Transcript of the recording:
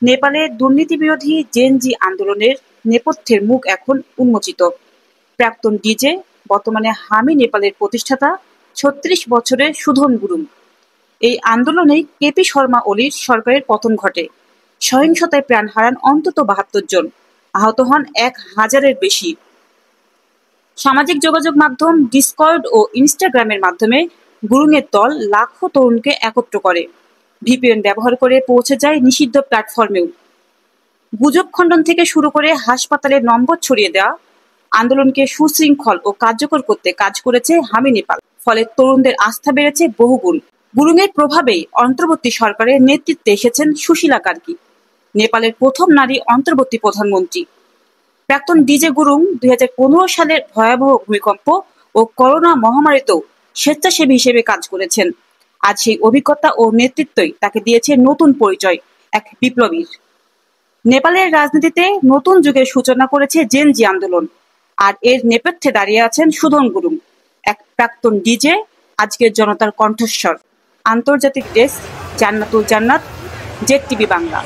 নেপালে দুর্নীতিবিরোধী জেনজি আন্দোলনের নেপথ্যের মুখ এখন উন্মোচিত। প্রাক্তন ডিজে, বর্তমানে হামি নেপালের প্রতিষ্ঠাতা ৩৬ বছরের সুধন গুরুং। এই আন্দোলনেই কেপি শর্মা ওলির সরকারের পতন ঘটে। সহিংসতায় প্রাণ হারান অন্তত ৭২ জন, আহত হন ১,০০০-এর বেশি। সামাজিক যোগাযোগ মাধ্যম ডিসকর্ড ও ইনস্টাগ্রামের মাধ্যমে গুরুংয়ের দল লাখো তরুণকে একত্র করে। ভিপিএন ব্যবহার করে পৌঁছে যায় নিষিদ্ধ প্ল্যাটফর্মেও। গুজব খণ্ডন থেকে শুরু করে হাসপাতালের নম্বর ছড়িয়ে দেওয়া, আন্দোলনকে সুশৃঙ্খল ও কার্যকর করতে কাজ করেছে হামি নেপাল। ফলে তরুণদের আস্থা বেড়েছে বহুগুণ। গুরুংয়ের প্রভাবেই অন্তর্বর্তী সরকারের নেতৃত্বে এসেছেন সুশীলা কার্কি, নেপালের প্রথম নারী অন্তর্বর্তী প্রধানমন্ত্রী। প্রাক্তন ডিজে গুরুং ২০১৫ সালের ভয়াবহ ভূমিকম্প ও করোনা মহামারীতেও স্বেচ্ছাসেবী হিসেবে কাজ করেছেন। আজ সেই অভিজ্ঞতা ও নেতৃত্বই তাকে দিয়েছে নতুন পরিচয়, এক বিপ্লবীর। নেপালের রাজনীতিতে নতুন যুগের সূচনা করেছে জেনজি আন্দোলন, আর এর নেপথ্যে দাঁড়িয়ে আছেন সুধন গুরুং, এক প্রাক্তন ডিজে, আজকের জনতার কণ্ঠস্বর। আন্তর্জাতিক ডেস্ক, জান্নাতুল জান্নাত, জেড টিভি বাংলা।